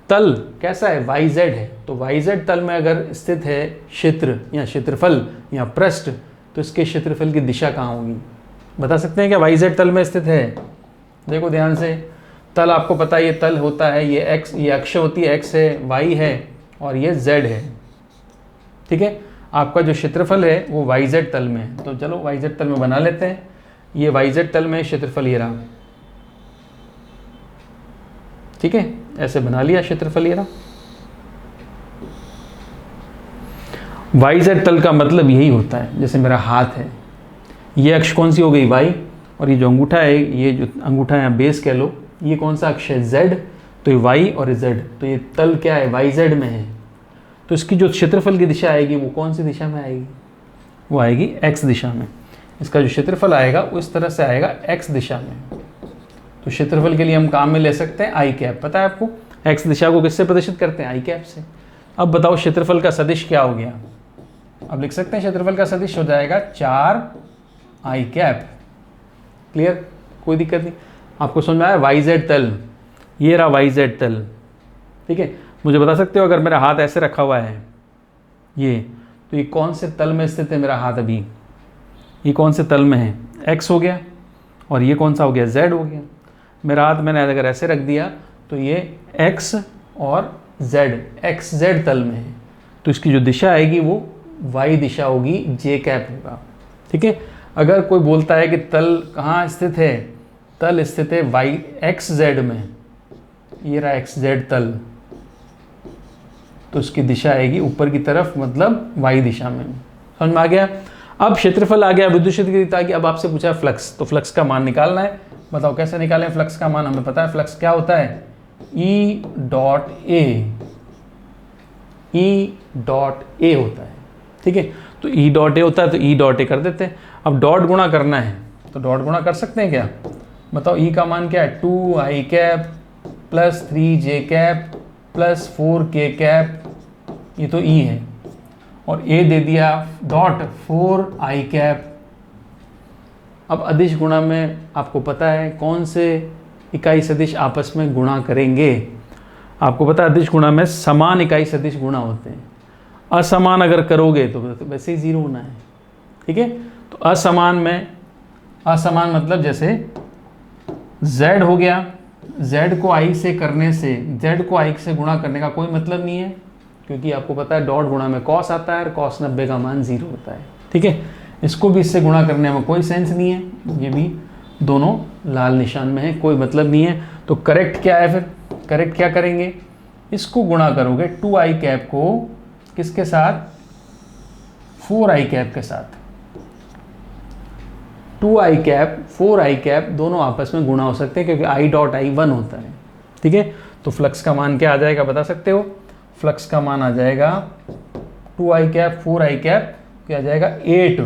तल कैसा है, YZ है, तो YZ तल में अगर स्थित है क्षेत्र या क्षेत्रफल या पृष्ठ, तो इसके क्षेत्रफल की दिशा कहाँ होगी, बता सकते हैं क्या। YZ तल में स्थित है, देखो ध्यान से, तल आपको पता है ये तल होता है, ये x, ये अक्ष होती है, x है, y है और ये z है, ठीक है। आपका जो क्षेत्रफल है वो YZ तल में है, तो चलो YZ तल में बना लेते हैं। ये YZ तल में क्षेत्रफल ये रहा, ठीक है, ऐसे बना लिया क्षेत्रफल ये रहा। YZ तल का मतलब यही होता है, जैसे मेरा हाथ है, ये अक्ष कौन सी हो गई y, और ये जो अंगूठा है, ये जो अंगूठा है बेस कह लो, ये कौन सा अक्ष है z, तो ये y और z, तो ये तल क्या है, YZ में है। तो इसकी जो क्षेत्रफल की दिशा आएगी वो कौन सी दिशा में आएगी, वो आएगी x दिशा में। इसका जो क्षेत्रफल आएगा वो इस तरह से आएगा x दिशा में। तो क्षेत्रफल के लिए हम काम में ले सकते हैं आई कैप, पता है आपको x दिशा को किससे प्रदर्शित करते हैं, आई कैप से। अब बताओ क्षेत्रफल का सदिश क्या हो गया, अब लिख सकते हैं क्षेत्रफल का सदिश हो जाएगा 4 आई कैप। क्लियर, कोई दिक्कत नहीं, आपको समझ में आया। YZ तल, ये रहा YZ तल, ठीक है। मुझे बता सकते हो अगर मेरा हाथ ऐसे रखा हुआ है ये, तो ये कौन से तल में स्थित है मेरा हाथ, अभी ये कौन से तल में है, X हो गया, और ये कौन सा हो गया, Z हो गया। मेरा हाथ मैंने अगर ऐसे रख दिया तो ये X और Z, XZ तल में है, तो इसकी जो दिशा आएगी वो Y दिशा होगी, J कैप होगा, ठीक है। अगर कोई बोलता है कि तल कहाँ स्थित है, तल स्थित है XZ में, ये रहा XZ तल, तो उसकी दिशा आएगी ऊपर की तरफ, मतलब Y दिशा में। समझ में आ गया। अब क्षेत्रफल आ गया, विद्युत क्षेत्र की दिशा की। अब आपसे पूछा फ्लक्स, तो फ्लक्स का मान निकालना है। बताओ कैसे निकालें फ्लक्स का मान, हमें पता है फ्लक्स क्या होता है, E डॉट A होता है, ठीक है। तो E डॉट A होता है, तो E डॉट A कर देते हैं। अब डॉट गुणा करना है, तो डॉट गुणा कर सकते हैं क्या, बताओ। E का मान क्या है, 2i cap plus 3j cap plus 4k cap, ये तो E है, और A दे दिया डॉट 4i कैप। अब अदिश गुणा में आपको पता है कौन से इकाई सदिश आपस में गुणा करेंगे, आपको पता है अदिश गुणा में समान इकाई सदिश गुणा होते हैं। असमान अगर करोगे तो वैसे ही जीरो होना है, ठीक है। तो असमान में, असमान मतलब जैसे z हो गया, z को i से करने से, z को i से गुणा करने का कोई मतलब नहीं है, क्योंकि आपको पता है डॉट गुणा में कॉस आता है और कॉस 90 का मान 0 होता है, ठीक है। इसको भी इससे गुणा करने में कोई सेंस नहीं है, ये भी दोनों लाल निशान में है, कोई मतलब नहीं है। तो करेक्ट क्या है, फिर करेक्ट क्या करेंगे, इसको गुणा करोगे 2i कैप को किसके साथ, 4i कैप के साथ। 2i कैप 4i कैप दोनों आपस में गुणा हो सकते हैं, क्योंकि i डॉट i 1 होता है, ठीक है। तो फ्लक्स का मान क्या आ जाएगा बता सकते हो, फ्लक्स का मान आ जाएगा 2i कैप 4i कैप क्या आ जाएगा 8।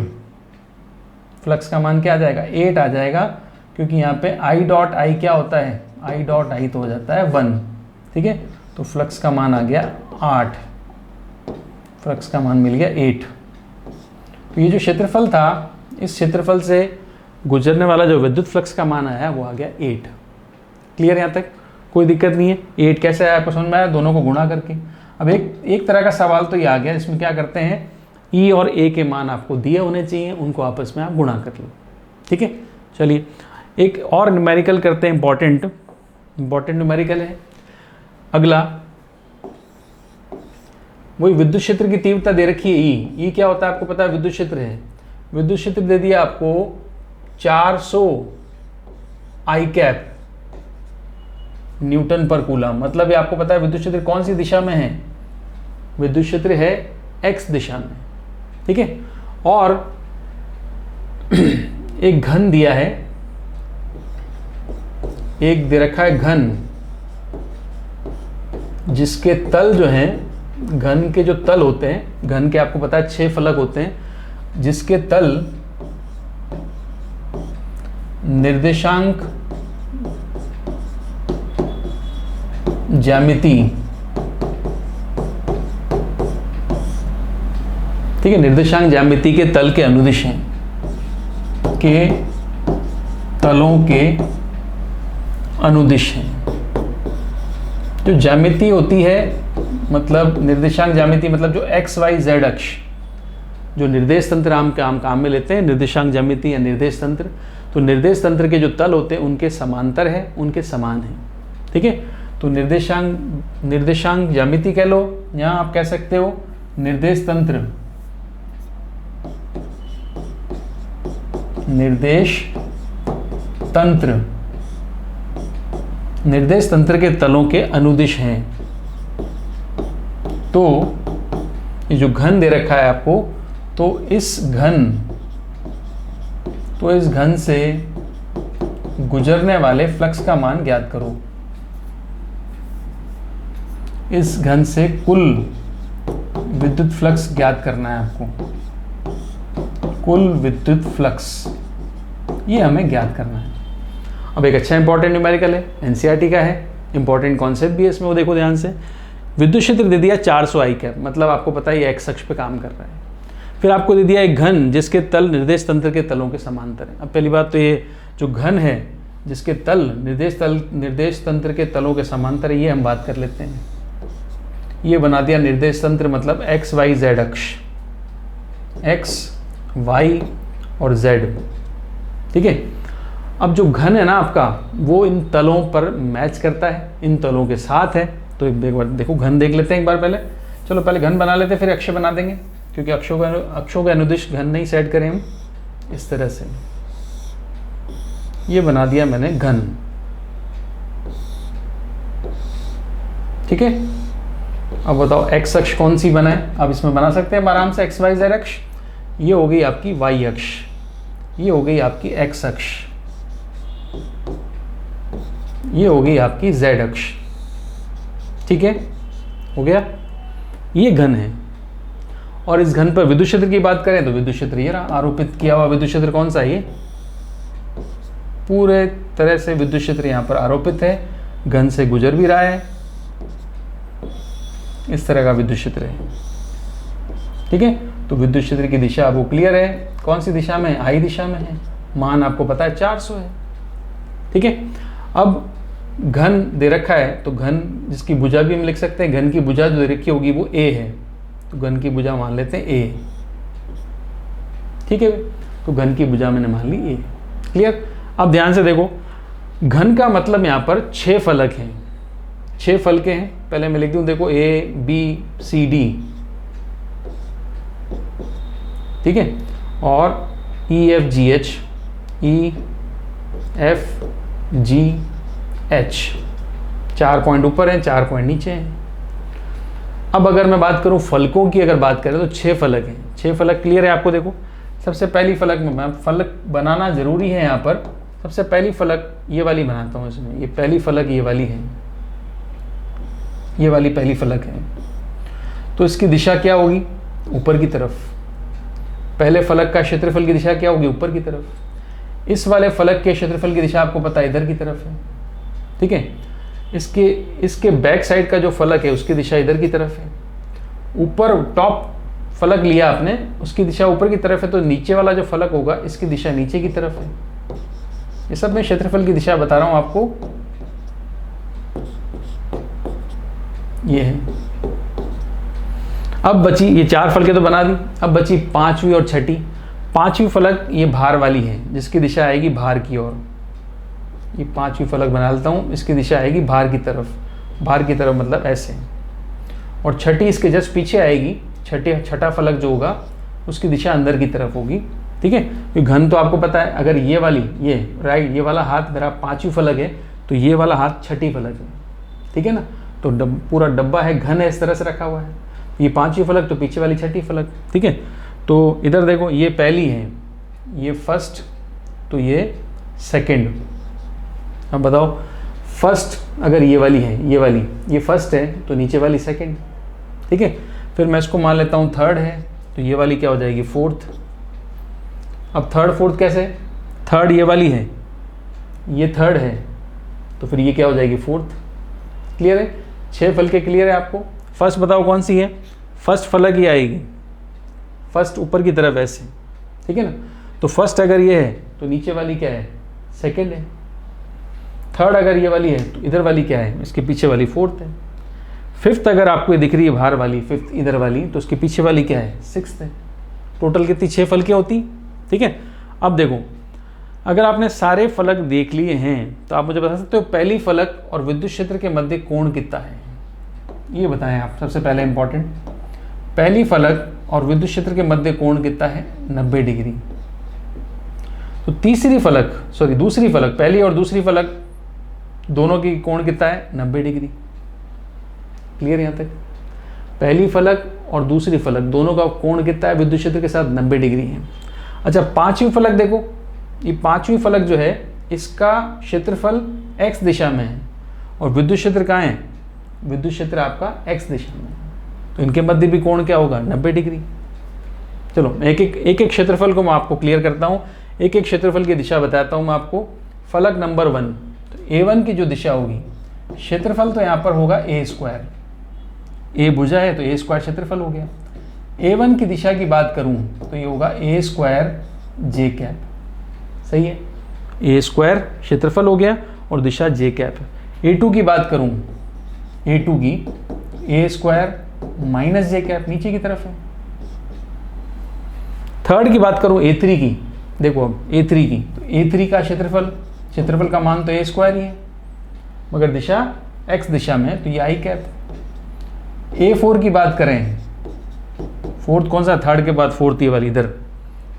फ्लक्स का मान क्या आ जाएगा 8 आ जाएगा, क्योंकि यहाँ पे i डॉट i क्या होता है, आई डॉट आई तो हो जाता है 1, ठीक है। तो फ्लक्स का मान आ गया 8, फ्लक्स का मान मिल गया 8। तो ये जो क्षेत्रफल था, इस क्षेत्रफल से गुजरने वाला जो विद्युत फ्लक्स का मान आया वो आ गया 8। क्लियर यहाँ तक? कोई दिक्कत नहीं है। 8 कैसे आया, आपको समझ में आया? दोनों को गुणा करके। अब एक तरह का सवाल तो ये आ गया, इसमें क्या करते हैं, ई और ए के मान आपको दिए होने चाहिए, उनको आपस में आप गुणा कर लो, ठीक है। चलिए एक और न्यूमेरिकल करते हैं, इंपॉर्टेंट न्यूमेरिकल है अगला। वही विद्युत क्षेत्र की तीव्रता दे रखी है ई क्या होता है आपको पता है, विद्युत क्षेत्र है। विद्युत क्षेत्र दे दिया आपको 400 आई कैप न्यूटन पर कूलम। मतलब ये आपको पता है विद्युत क्षेत्र कौन सी दिशा में है, विद्युत क्षेत्र है एक्स दिशा में, ठीक है। और एक घन दिया है, एक दे रखा है घन, जिसके तल जो हैं, घन के जो तल होते हैं, घन के आपको पता है 6 फलक होते हैं, जिसके तल निर्देशांक ज्यामिति, ठीक है, निर्देशांक ज्यामिति के तल के अनुदिश हैं, के तलों के अनुदिश हैं। जो ज्यामिति होती है, मतलब निर्देशांक ज्यामिति, मतलब जो एक्स वाई जेड अक्ष, जो निर्देश तंत्र हम काम में लेते हैं, निर्देशांक ज्यामिति या निर्देश तंत्र। तो निर्देश तंत्र के जो तल होते हैं उनके समांतर है, उनके समान है, ठीक है। तो निर्देशांक ज्यामिति कह लो, यहाँ आप कह सकते हो निर्देश तंत्र, निर्देश तंत्र के तलों के अनुदिश हैं। तो ये जो घन दे रखा है आपको, तो इस घन से गुजरने वाले फ्लक्स का मान ज्ञात करो। इस घन से कुल विद्युत फ्लक्स ज्ञात करना है आपको, कुल विद्युत फ्लक्स, ये हमें ज्ञात करना है। अब एक अच्छा इंपॉर्टेंट न्यूमेरिकल है, एनसीईआरटी का है, इंपॉर्टेंट कॉन्सेप्ट भी है इसमें, वो देखो ध्यान से। विद्युत क्षेत्र दे दिया 400 आई कैप, मतलब आपको पता है ये एक्स अक्ष पे काम कर रहा है। फिर आपको दे दिया एक घन जिसके तल निर्देश तंत्र के तलों के समांतर है। अब पहली बात तो ये जो घन है जिसके तल निर्देश तंत्र के तलों के समांतर है, ये हम बात कर लेते हैं। ये बना दिया निर्देश तंत्र, मतलब एक्स वाई जेड अक्ष, एक्स वाई और जेड, ठीक है। अब जो घन है ना आपका, वो इन तलों पर मैच करता है, इन तलों के साथ है। तो एक बार देखो घन देख लेते हैं एक बार पहले। चलो पहले घन बना लेते हैं, फिर अक्ष बना देंगे, क्योंकि अक्षों के अनुदिश घन नहीं सेट करें हम। इस तरह से ये बना दिया मैंने घन, ठीक है। अब बताओ एक्स अक्ष कौन सी बनाए, अब इसमें बना सकते हैं आराम से एक्स वाई जेड अक्ष। ये हो गई आपकी वाई अक्ष, ये हो गई आपकी एक्स अक्ष, ये हो गई आपकी जेड अक्ष, ठीक है, हो गया। ये घन है। और इस घन पर विद्युत क्षेत्र की बात करें तो विद्युत क्षेत्र ये रहा, आरोपित किया हुआ विद्युत क्षेत्र कौन सा है, ये पूरे तरह से विद्युत क्षेत्र यहाँ पर आरोपित है, घन से गुजर भी रहा है, इस तरह का विद्युत क्षेत्र है, ठीक है। तो विद्युत क्षेत्र की दिशा आपको क्लियर है, कौन सी दिशा में, आई दिशा में है, मान आपको पता है 400 है, ठीक है। अब घन दे रखा है, तो घन जिसकी भुजा भी हम लिख सकते हैं, घन की भुजा जो दे रखी होगी वो ए है, तो घन की भुजा मान लेते हैं ए, ठीक है। तो घन की भुजा मैंने मान ली ए, क्लियर। अब ध्यान से देखो, घन का मतलब यहाँ पर 6 फलक हैं, 6 फलके हैं। पहले मैं लिख दूं, देखो ए बी सी डी, ठीक है, और E F G H, E F G H, 4 point ऊपर हैं, 4 पॉइंट नीचे हैं। अब अगर मैं बात करूं फलकों की, अगर बात करें तो 6 फलक हैं, 6 फलक क्लियर है आपको। देखो सबसे पहली फलक में, मैं फलक बनाना जरूरी है यहाँ पर, सबसे पहली फलक ये वाली बनाता हूँ इसमें, ये पहली फलक ये वाली है, ये वाली पहली फलक है। तो इसकी दिशा क्या होगी, ऊपर की तरफ। पहले फलक का क्षेत्रफल की दिशा क्या होगी, ऊपर की तरफ। इस वाले फलक के क्षेत्रफल की दिशा आपको पता है इधर की तरफ है, ठीक है। इसके बैक साइड का जो फलक है उसकी दिशा इधर की तरफ है। ऊपर टॉप फलक लिया आपने, उसकी दिशा ऊपर की तरफ है, तो नीचे वाला जो फलक होगा इसकी दिशा नीचे की तरफ है। ये सब मैं क्षेत्रफल की दिशा बता रहा हूं आपको। ये है। अब बची ये 4 फलकें तो बना दी, अब बची 5वीं और 6ठी। 5वीं फलक ये भार वाली है, जिसकी दिशा आएगी भार की ओर। ये 5वीं फलक बना लेता हूँ, इसकी दिशा आएगी भार की तरफ। भार की तरफ मतलब ऐसे। और 6ठी इसके जस्ट पीछे आएगी। छठा फलक जो होगा उसकी दिशा अंदर की तरफ होगी। ठीक है, तो घन तो आपको पता है, अगर ये वाली ये राइट ये वाला हाथ मेरा 5वीं फलक है तो ये वाला हाथ 6ठी फलक है। ठीक है ना, तो पूरा डब्बा है, घन है, इस तरह से रखा हुआ है। ये 5वीं फलक तो पीछे वाली 6ठी फलक। ठीक है, तो इधर देखो ये पहली है, ये फर्स्ट, तो ये सेकंड। अब बताओ फर्स्ट अगर ये वाली है, ये फर्स्ट है तो नीचे वाली सेकंड। ठीक है, फिर मैं इसको मान लेता हूँ थर्ड है, तो ये वाली क्या हो जाएगी फोर्थ। अब थर्ड फोर्थ कैसे, थर्ड ये वाली है, ये थर्ड है, तो फिर ये क्या हो जाएगी फोर्थ। क्लियर है, 6 फलके क्लियर है आपको। फर्स्ट बताओ कौन सी है, फर्स्ट फलक ही आएगी, फर्स्ट ऊपर की तरफ ऐसे। ठीक है ना, तो फर्स्ट अगर ये है तो नीचे वाली क्या है, सेकंड है। थर्ड अगर ये वाली है तो इधर वाली क्या है, इसके पीछे वाली फोर्थ है। फिफ्थ अगर आपको ये दिख रही है बाहर वाली, फिफ्थ इधर वाली, तो उसके पीछे वाली क्या है, सिक्स्थ है। टोटल कितनी 6 फलकें होती। ठीक है, अब देखो अगर आपने सारे फलक देख लिए हैं तो आप मुझे बता सकते हो पहली फलक और विद्युत क्षेत्र के मध्य कोण कितना है, ये बताएं आप। सबसे पहले इंपॉर्टेंट, पहली फलक और विद्युत क्षेत्र के मध्य कोण कितना है, 90 डिग्री। तो दूसरी फलक, पहली और दूसरी फलक दोनों की कोण कितना है, 90 डिग्री। क्लियर यहाँ तक, पहली फलक और दूसरी फलक दोनों का कोण कितना है विद्युत क्षेत्र के साथ, 90 डिग्री है। अच्छा 5वीं फलक देखो, ये 5वीं फलक जो है इसका क्षेत्रफल x दिशा में है और विद्युत क्षेत्र कहाँ है, विद्युत क्षेत्र आपका x दिशा में है, तो इनके मध्य भी कोण क्या होगा, 90 डिग्री। चलो एक एक क्षेत्रफल को मैं आपको क्लियर करता हूँ, एक एक क्षेत्रफल की दिशा बताता हूँ मैं आपको। फलक नंबर 1, तो A1 की जो दिशा होगी, क्षेत्रफल तो यहाँ पर होगा a², a भुजा है तो a² क्षेत्रफल हो गया। A1 की दिशा की बात करूं तो ये होगा a² j कैप। सही है, a² क्षेत्रफल हो गया और दिशा j कैप। A2 की बात करूं, A2 की a² - j कैप नीचे की तरफ है। थर्ड की बात करूं A3 की, देखो अब A3 की, तो A3 का क्षेत्रफल का मान तो a² ही है, मगर दिशा x दिशा में है तो ये i कैप। A4 की बात करें, फोर्थ कौन सा, थर्ड के बाद फोर्थ ये वाली इधर,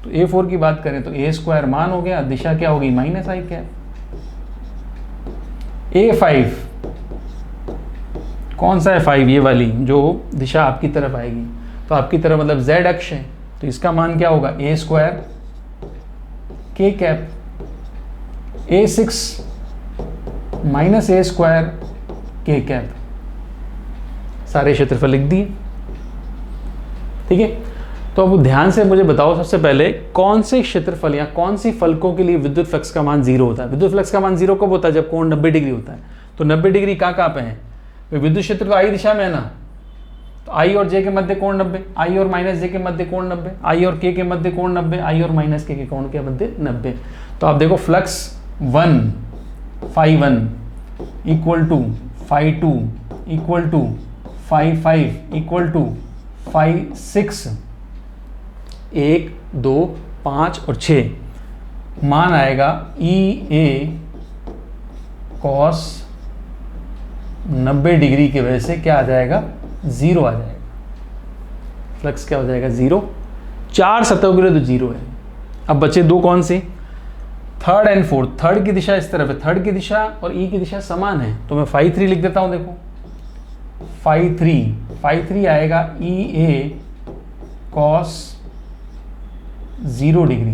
तो A4 की बात करें तो a² मान हो गया, दिशा क्या होगी, -i कैप। A5 कौन सा है, 5 ये वाली जो दिशा आपकी तरफ आएगी, तो आपकी तरफ मतलब z अक्ष है, तो इसका मान क्या होगा, a² k cap. A6 -a² k cap. सारे क्षेत्रफल लिख दिए। ठीक है, तो अब ध्यान से मुझे बताओ सबसे पहले कौन से क्षेत्रफल या कौन सी फलकों के लिए विद्युत फ्लक्स का मान 0 होता है। विद्युत फ्लक्स का मान 0 कब होता है, जब कोण 90 डिग्री होता है। तो 90 डिग्री कहाँ पे है, विद्युत क्षेत्र तो i दिशा में है ना, तो i और j के मध्य कोण 90, i और -j के मध्य कोण 90, i और k के मध्य कोण 90, i और -k के कोण के मध्य 90। तो आप देखो flux 1 φ1 equal to φ2 equal to φ5 equal to φ6, 1, 2, 5 और 6 मान आएगा EA cos 90 डिग्री की वजह से क्या आ जाएगा, 0 आ जाएगा। फ्लक्स क्या हो जाएगा, 0। 4 सतहों के लिए तो 0 है। अब बचे 2 कौन से, थर्ड एंड फोर्थ। थर्ड की दिशा इस तरफ है, थर्ड की दिशा और ई की दिशा समान है, तो मैं φ3 लिख देता हूं। देखो φ3 आएगा EA cos 0 डिग्री,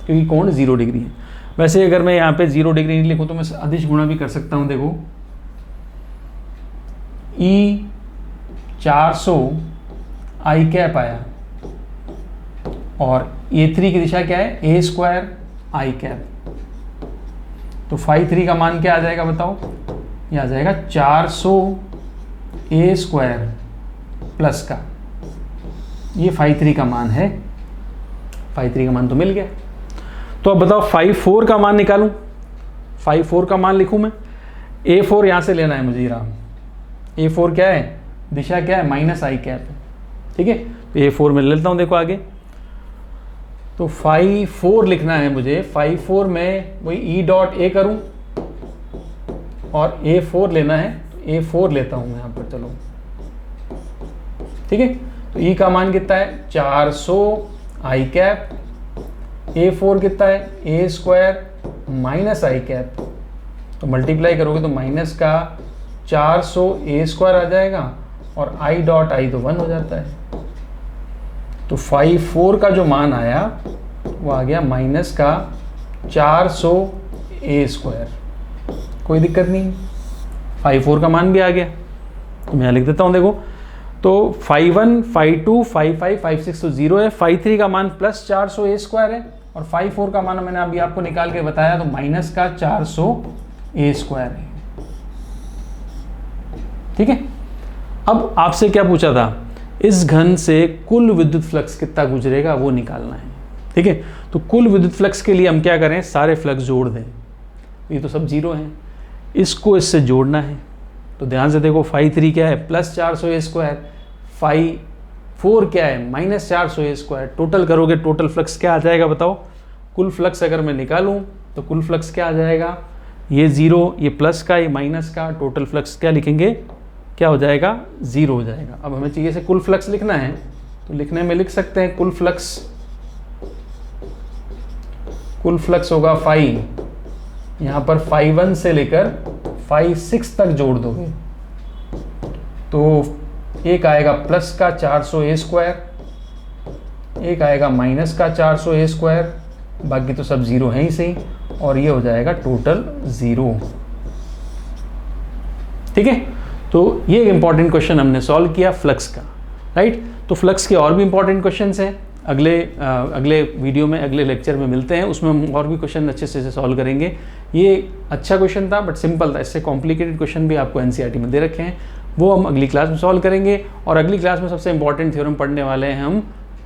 क्योंकि कोण 0 डिग्री है। वैसे अगर मैं यहाँ पे 0 डिग्री नहीं लिखूँ तो मैं अदिश गुणा भी कर सकता हूँ। देखो E 400 i कैप आया और A3 की दिशा क्या है, a² i कैप। तो फाई 3 का मान क्या आ जाएगा बताओ, ये आ जाएगा 400 ए स्क्वायर प्लस का, ये फाई 3 का मान है। फाई 3 का मान तो मिल गया। तो अब बताओ फाई 4 का मान निकालूं, फाई 4 का मान लिखूं मैं, A4 यहाँ से लेना है मुझे, राम A4 क्या है, दिशा क्या है, माइनस आई कैप, ठीक है। तो A4 में लेता हूँ, देखो आगे, तो फाई 4 लिखना है मुझे। फाई 4 में वही ई डॉट ए करूँ और A4 लेना है, तो A4 लेता हूँ यहाँ पर, चलो ठीक है। तो ई का मान कितना है 400 आई कैप, A4 कितना है ए स्क्वायर माइनस आई कैप, तो मल्टीप्लाई करोगे तो माइनस का 400 ए स्क्वायर आ जाएगा और आई डॉट आई तो 1 हो जाता है। तो फाई 4 का जो मान आया वो आ गया माइनस का 400 ए स्क्वायर, कोई दिक्कत नहीं, फाई 4 का मान भी आ गया। तो मैं यहाँ लिख देता हूँ, देखो, तो फाई 1 फाई 2 फाई 5 फाई 6 तो 0 है, फाई 3 का मान प्लस 400 ए स्क्वायर है और फाई 4 का मान मैंने अभी आपको निकाल के बताया, तो माइनस का 400 ए स्क्वायर है, ठीक है। अब आपसे क्या पूछा था, इस घन से कुल विद्युत फ्लक्स कितना गुजरेगा वो निकालना है, ठीक है। तो कुल विद्युत फ्लक्स के लिए हम क्या करें, सारे फ्लक्स जोड़ दें, ये तो सब 0 हैं, इसको इससे जोड़ना है। तो ध्यान से देखो, फाई 3 क्या है प्लस 400 ए स्क्वायर, फाई 4 क्या है माइनस 400 ए स्क्वायर, टोटल करोगे टोटल फ्लक्स क्या आ जाएगा बताओ। कुल फ्लक्स अगर मैं निकालूं तो कुल फ्लक्स क्या आ जाएगा, ये 0, ये प्लस का, ये माइनस का, टोटल फ्लक्स क्या लिखेंगे, क्या हो जाएगा 0 हो जाएगा। अब हमें चाहिए से कुल फ्लक्स लिखना है, तो लिखने में लिख सकते हैं कुल फ्लक्स होगा फाई, यहाँ पर फाई 1 से लेकर फाई 6 तक जोड़ दोगे तो एक आएगा प्लस का 400 ए स्क्वायर, एक आएगा माइनस का 400 ए स्क्वायर, बाकी तो सब 0 है ही सही, और ये हो जाएगा टोटल 0, ठीक है। तो ये एक इंपॉर्टेंट क्वेश्चन हमने सॉल्व किया फ्लक्स का, राइट। तो फ्लक्स के और भी इंपॉर्टेंट क्वेश्चंस हैं, अगले वीडियो में, अगले लेक्चर में मिलते हैं, उसमें हम और भी क्वेश्चन अच्छे से सॉल्व करेंगे। ये अच्छा क्वेश्चन था बट सिंपल था, इससे कॉम्प्लिकेटेड क्वेश्चन भी आपको एनसीईआरटी में दे रखे हैं, वो हम अगली क्लास में सॉल्व करेंगे। और अगली क्लास में सबसे इंपॉर्टेंट थ्योरम पढ़ने वाले हैं हम,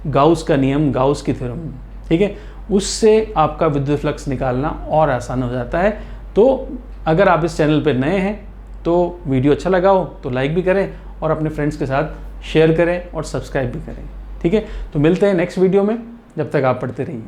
गाउस का नियम, गाउस की थ्योरम, ठीक है। उससे आपका विद्युत फ्लक्स निकालना और आसान हो जाता है। तो अगर आप इस चैनल पर नए हैं तो वीडियो अच्छा लगा हो तो लाइक भी करें और अपने फ्रेंड्स के साथ शेयर करें और सब्सक्राइब भी करें, ठीक है। तो मिलते हैं नेक्स्ट वीडियो में, जब तक आप पढ़ते रहिए।